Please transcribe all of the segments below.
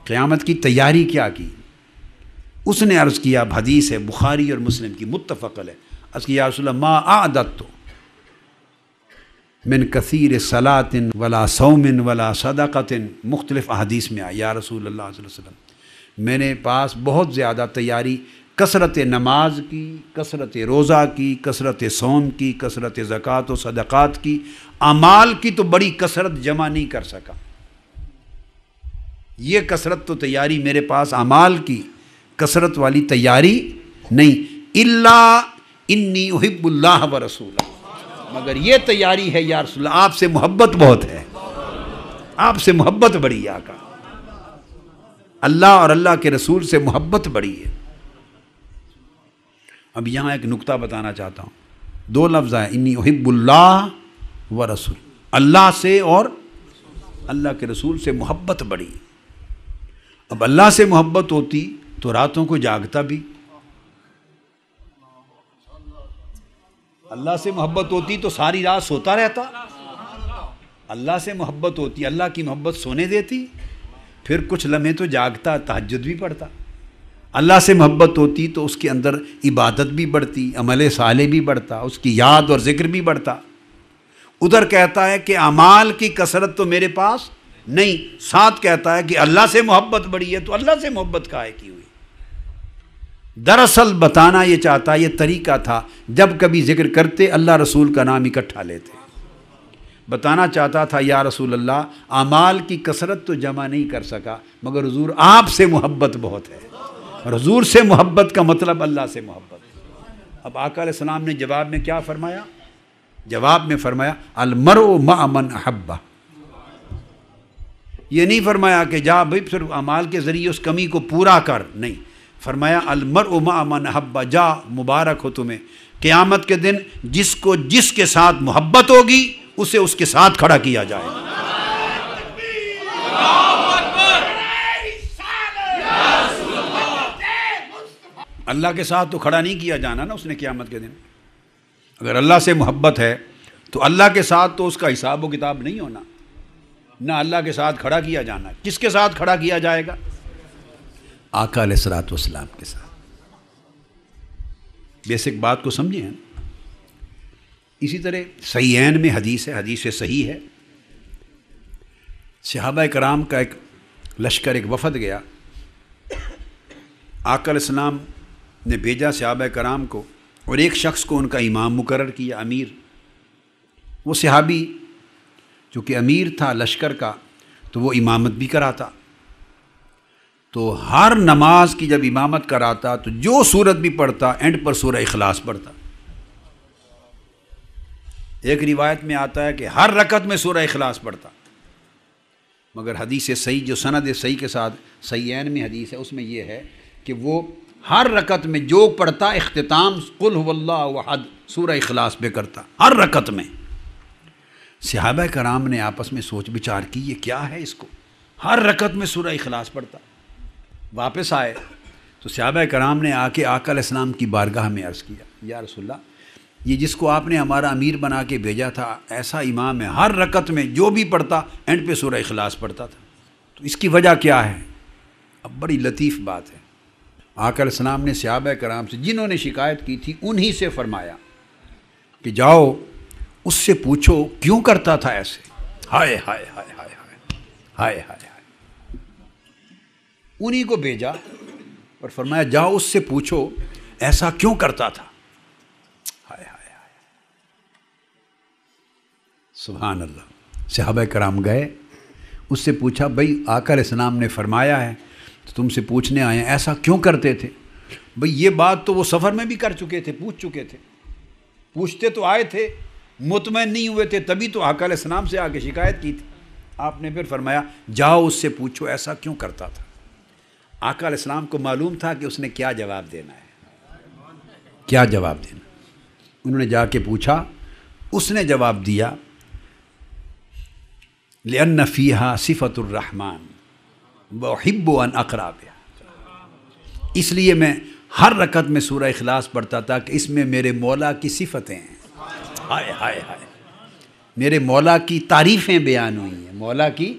قیامت کی تیاری کیا کی؟ اس نے عرض کیا، حدیث ہے بخاری اور مسلم کی متفق علیہ، عرض کیا یا رسول اللہ ما اعددت من کثیر صلاۃ ولا صوم ولا صدقۃ، مختلف احادیث میں آیا یا رسول اللہ صلی اللہ علیہ وسلم میرے پاس بہت زیادہ تیاری کثرت نماز کی، کثرت روزہ کی، کثرت صوم کی، کثرت زکوٰۃ و صدقات کی، اعمال کی تو بڑی کثرت جمع نہیں کر سکا۔ یہ کثرت تو تیاری میرے پاس اعمال کی کثرت والی تیاری نہیں، الا انی احب اللہ و رسولہ، مگر یہ تیاری ہے یا رسول اللہ آپ سے محبت بہت ہے، آپ سے محبت بڑی ہے آقا، اللہ اور اللہ کے رسول سے محبت بڑی ہے۔ اب یہاں ایک نکتہ بتانا چاہتا ہوں، دو لفظ ہیں، انی احب اللہ و رسول، اللہ سے اور اللہ کے رسول سے محبت بڑی۔ اب اللہ سے محبت ہوتی تو راتوں کو جاگتا بھی، اللہ سے محبت ہوتی تو ساری رات سوتا رہتا، اللہ سے محبت ہوتی، اللہ کی محبت سونے دیتی، پھر کچھ لمحے تو جاگتا، تہجد بھی پڑھتا۔ اللہ سے محبت ہوتی تو اس کے اندر عبادت بھی بڑھتی، عمل صالح بھی بڑھتا، اس کی یاد اور ذکر بھی بڑھتا۔ ادھر کہتا ہے کہ اعمال کی کثرت تو میرے پاس نہیں، ساتھ کہتا ہے کہ اللہ سے محبت بڑی ہے، تو اللہ سے محبت کاہے کی ہوئی؟ دراصل بتانا یہ چاہتا، یہ طریقہ تھا جب کبھی ذکر کرتے اللہ رسول کا نام اکٹھا لیتے، بتانا چاہتا تھا یا رسول اللہ اعمال کی کثرت تو جمع نہیں کر سکا، مگر حضور آپ سے محبت بہت ہے، اور حضور سے محبت کا مطلب اللہ سے محبت۔ اب آقا علیہ السلام نے جواب میں کیا فرمایا؟ جواب میں فرمایا المرء مع من احبہ، یہ نہیں فرمایا کہ جا بھائی صرف اعمال کے ذریعے اس کمی کو پورا کر، نہیں، فرمایا المرء مع من احبہ، جا مبارک ہو تمہیں، قیامت کے دن جس کو جس کے ساتھ محبت ہوگی اسے اس کے ساتھ کھڑا کیا جائے گا۔ اللہ کے ساتھ تو کھڑا نہیں کیا جانا نا اس نے قیامت کے دن، اگر اللہ سے محبت ہے تو اللہ کے ساتھ تو اس کا حساب و کتاب نہیں ہونا، نہ اللہ کے ساتھ کھڑا کیا جانا۔ کس کے ساتھ کھڑا کیا جائے گا؟ آقا علیہ الصلوۃ والسلام کے ساتھ۔ بیسک بات کو سمجھیں ہیں۔ اسی طرح صحیحین میں حدیث ہے، حدیث صحیح ہے، صحابہ کرام کا ایک لشکر، ایک وفد گیا، آقا علیہ السلام نے بھیجا صحابہ کرام کو، اور ایک شخص کو ان کا امام مقرر کیا، امیر۔ وہ صحابی چونکہ امیر تھا لشکر کا تو وہ امامت بھی کراتا، تو ہر نماز کی جب امامت کراتا تو جو سورت بھی پڑھتا اینڈ پر سورہ اخلاص پڑھتا۔ ایک روایت میں آتا ہے کہ ہر رکعت میں سورہ اخلاص پڑھتا، مگر حدیث صحیح جو سند صحیح کے ساتھ صحیحین میں حدیث ہے، اس میں یہ ہے کہ وہ ہر رکعت میں جو پڑھتا اختتام قل هو اللہ احد سورہ اخلاص پہ کرتا، ہر رکعت میں۔ صحابہ کرام نے آپس میں سوچ بچار کی یہ کیا ہے، اس کو ہر رکعت میں سورہ اخلاص پڑھتا۔ واپس آئے تو صحابہ کرام نے آ کے آقا علیہ السلام کی بارگاہ میں عرض کیا یا رسول اللہ، یہ جس کو آپ نے ہمارا امیر بنا کے بھیجا تھا ایسا امام ہے، ہر رکعت میں جو بھی پڑھتا اینڈ پہ سورہ اخلاص پڑھتا تھا، تو اس کی وجہ کیا ہے؟ اب بڑی لطیف بات ہے، آقا علیہ السلام نے صحابہ کرام سے جنہوں نے شکایت کی تھی انہی سے فرمایا کہ جاؤ اس سے پوچھو کیوں کرتا تھا ایسے۔ ہائے ہائے ہائے ہائے ہائے ہائے ہائے، انہی کو بھیجا اور فرمایا جاؤ اس سے پوچھو ایسا کیوں کرتا تھا۔ ہائے ہائے ہائے، سبحان اللہ۔ صحابہ کرام گئے، اس سے پوچھا بھائی آقا علیہ السلام نے فرمایا ہے تو تم سے پوچھنے آئے ہیں ایسا کیوں کرتے تھے؟ بھائی یہ بات تو وہ سفر میں بھی کر چکے تھے، پوچھ چکے تھے، پوچھتے تو آئے تھے، مطمئن نہیں ہوئے تھے، تبھی تو آقا علیہ السلام سے آ کے شکایت کی تھی۔ آپ نے پھر فرمایا جاؤ اس سے پوچھو ایسا کیوں کرتا تھا۔ آقا علیہ السلام کو معلوم تھا کہ اس نے کیا جواب دینا ہے، کیا جواب دینا۔ انہوں نے جا کے پوچھا، اس نے جواب دیا لِأَنَّ فِيهَا صِفَةُ الرَّحْمَنِ وَأُحِبُّ أَنْ أَقْرَأَ بِهَا، اس لیے میں ہر رکعت میں سورہ اخلاص پڑھتا تھا کہ اس میں میرے مولا کی صفتیں ہیں۔ ہائے ہائے ہائے، میرے مولا کی تعریفیں بیان ہوئی ہیں، مولا کی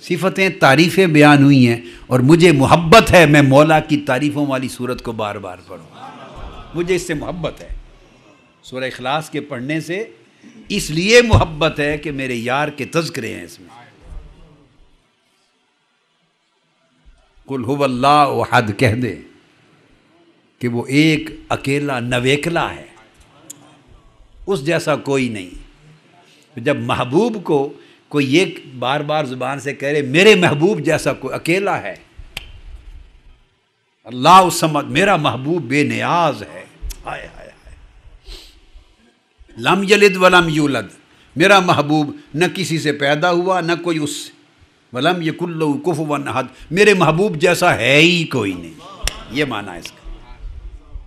صفتیں تعریفیں بیان ہوئی ہیں، اور مجھے محبت ہے میں مولا کی تعریفوں والی صورت کو بار بار پڑھوں، مجھے اس سے محبت ہے، سورہ اخلاص کے پڑھنے سے اس لیے محبت ہے کہ میرے یار کے تذکرے ہیں اس میں۔ قل هو اللہ احد کہہ دے کہ وہ ایک اکیلا نویکلا ہے، اس جیسا کوئی نہیں۔ جب محبوب کو کوئی یہ بار بار زبان سے کہہ رہے میرے محبوب جیسا کوئی اکیلا ہے، اللہ الصمد، میرا محبوب بے نیاز ہے، ہائے ہائے ہائے، لم یلد ولم یولد، میرا محبوب نہ کسی سے پیدا ہوا نہ کوئی اس سے، ولم یکن لہ کفوا احد، میرے محبوب جیسا ہے ہی کوئی نہیں، یہ معنی ہے اس کا،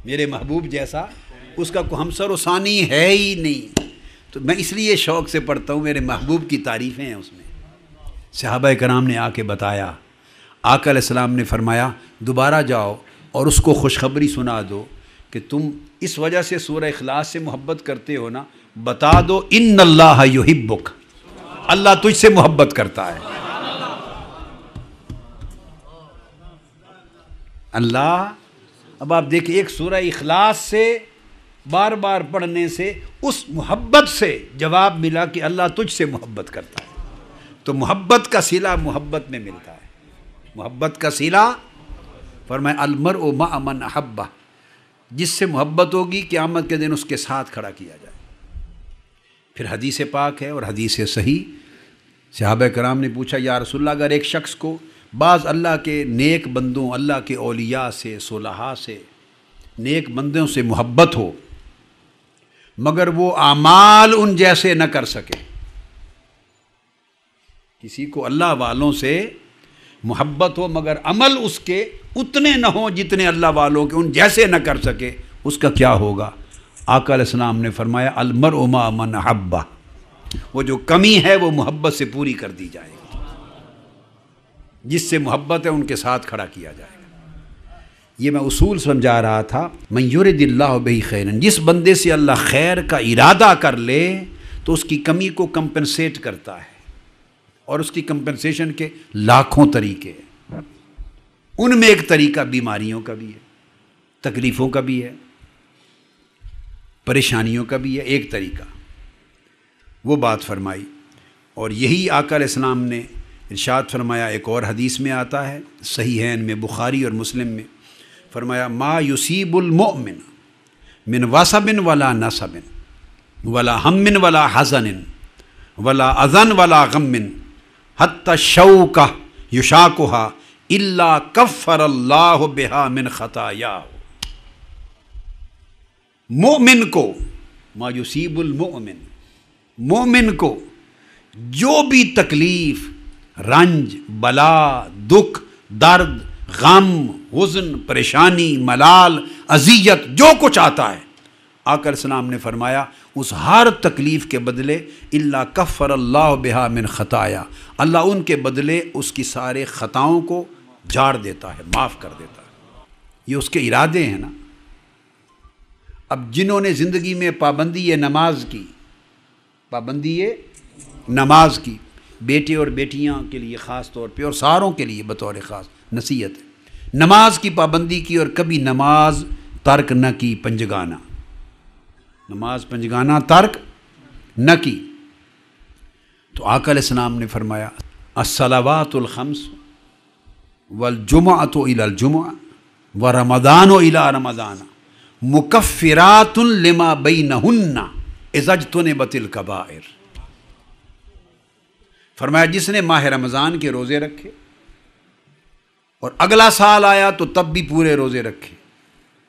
میرے محبوب جیسا اس کا کوئی ہمسر و ثانی ہے ہی نہیں۔ تو میں اس لیے شوق سے پڑھتا ہوں، میرے محبوب کی تعریفیں ہیں اس میں۔ صحابہ کرام نے آ کے بتایا، آقا علیہ السلام نے فرمایا دوبارہ جاؤ اور اس کو خوشخبری سنا دو کہ تم اس وجہ سے سورہ اخلاص سے محبت کرتے ہو نا، بتا دو ان اللہ یحبک، اللہ تجھ سے محبت کرتا ہے۔ اللہ، اب آپ دیکھیں ایک سورہ اخلاص سے بار بار پڑھنے سے اس محبت سے جواب ملا کہ اللہ تجھ سے محبت کرتا ہے، تو محبت کا صلہ محبت میں ملتا ہے، محبت کا صلہ فرمایا المرء مع من احبہ، جس سے محبت ہوگی قیامت کے دن اس کے ساتھ کھڑا کیا جائے۔ پھر حدیث پاک ہے اور حدیث صحیح، صحابہ کرام نے پوچھا یا رسول اللہ اگر ایک شخص کو بعض اللہ کے نیک بندوں، اللہ کے اولیاء سے، صلحاء سے، نیک بندوں سے محبت ہو مگر وہ اعمال ان جیسے نہ کر سکے، کسی کو اللہ والوں سے محبت ہو مگر عمل اس کے اتنے نہ ہوں جتنے اللہ والوں کے، ان جیسے نہ کر سکے، اس کا کیا ہوگا؟ آقا علیہ السلام نے فرمایا المرء مع من احبہ، وہ جو کمی ہے وہ محبت سے پوری کر دی جائے گی، جس سے محبت ہے ان کے ساتھ کھڑا کیا جائے گا۔ یہ میں اصول سمجھا رہا تھا، من یرد اللہ بہ خیرا، جس بندے سے اللہ خیر کا ارادہ کر لے تو اس کی کمی کو کمپنسیٹ کرتا ہے، اور اس کی کمپنسیشن کے لاکھوں طریقے ہیں، ان میں ایک طریقہ بیماریوں کا بھی ہے، تکلیفوں کا بھی ہے، پریشانیوں کا بھی ہے، ایک طریقہ وہ بات فرمائی۔ اور یہی آقا علیہ السلام نے ارشاد فرمایا، ایک اور حدیث میں آتا ہے صحیحین میں، بخاری اور مسلم میں، فرمایا ما یصیب المؤمن من وصب ولا نصب ولا ہم ولا حزن ولا اذن ولا غم حتی الشوکہ یشاکہا الا کفر اللہ بہا من خطایاہ۔ مومن کو، ما یصیب المؤمن، مومن کو جو بھی تکلیف، رنج، بلا، دکھ، درد، غم، حزن، پریشانی، ملال، اذیت، جو کچھ آتا ہے، آقا علیہ السلام نے فرمایا اس ہر تکلیف کے بدلے الا کفر اللہ بہا من خطایا، اللہ ان کے بدلے اس کی سارے خطاؤں کو جھاڑ دیتا ہے، معاف کر دیتا ہے۔ یہ اس کے ارادے ہیں نا۔ اب جنہوں نے زندگی میں پابندی نماز کی، پابندی نماز کی، بیٹے اور بیٹیاں کے لیے خاص طور پہ اور ساروں کے لیے بطور خاص نصیحت ہے، نماز کی پابندی کی اور کبھی نماز ترک نہ کی، پنجگانہ، نماز پنجگانہ ترک نہ کی، تو آقا علیہ السلام نے فرمایا الصلوات الخمس والجمعۃ الی الجمعہ ورمضان الی رمضان مکفرات لما بینہن اذا اجتنبت الکبائر۔ فرمایا جس نے ماہ رمضان کے روزے رکھے اور اگلا سال آیا تو تب بھی پورے روزے رکھے،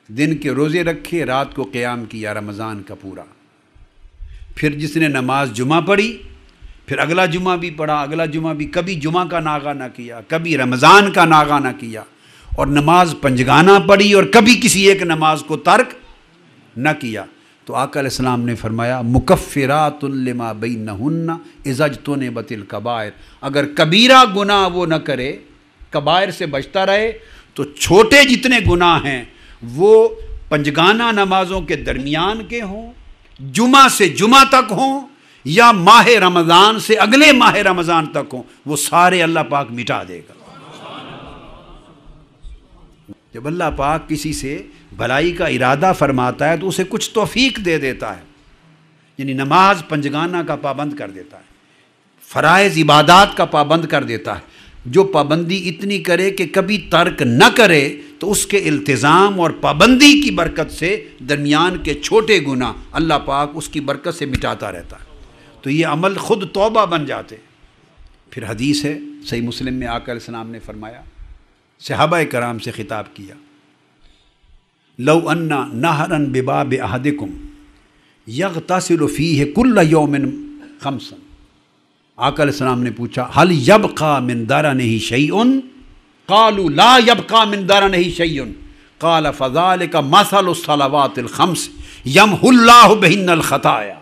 دن کے روزے رکھے، رات کو قیام کیا رمضان کا پورا، پھر جس نے نماز جمعہ پڑھی، پھر اگلا جمعہ بھی پڑھا، اگلا جمعہ بھی، کبھی جمعہ کا ناغہ نہ کیا، کبھی رمضان کا ناغہ نہ کیا، اور نماز پنجگانہ پڑھی اور کبھی کسی ایک نماز کو ترک نہ کیا، تو آقا علیہ السلام نے فرمایا مکفرات لما بینہن اذا اجتنبت الکبائر، اگر کبیرہ گناہ وہ نہ کرے، کبائر سے بچتا رہے، تو چھوٹے جتنے گناہ ہیں وہ پنجگانہ نمازوں کے درمیان کے ہوں، جمعہ سے جمعہ تک ہوں، یا ماہ رمضان سے اگلے ماہ رمضان تک ہوں، وہ سارے اللہ پاک مٹا دے گا۔ جب اللہ پاک کسی سے بھلائی کا ارادہ فرماتا ہے تو اسے کچھ توفیق دے دیتا ہے، یعنی نماز پنجگانہ کا پابند کر دیتا ہے، فرائض عبادات کا پابند کر دیتا ہے۔ جو پابندی اتنی کرے کہ کبھی ترک نہ کرے تو اس کے التزام اور پابندی کی برکت سے درمیان کے چھوٹے گناہ اللہ پاک اس کی برکت سے مٹاتا رہتا ہے، تو یہ عمل خود توبہ بن جاتے۔ پھر حدیث ہے صحیح مسلم میں، آقا علیہ السلام نے فرمایا، صحابہ کرام سے خطاب کیا، لو ان نہرا بباب احدکم یغتسل فیہ کل یوم خمسا، آقا علیہ السلام نے پوچھا، حل یبقى من درنہ شیء؟ قالوا لا یبقى من درنہ شیء، قال فذلک مثل الصلوات الخمس یمحو اللہ بہن الخطایا۔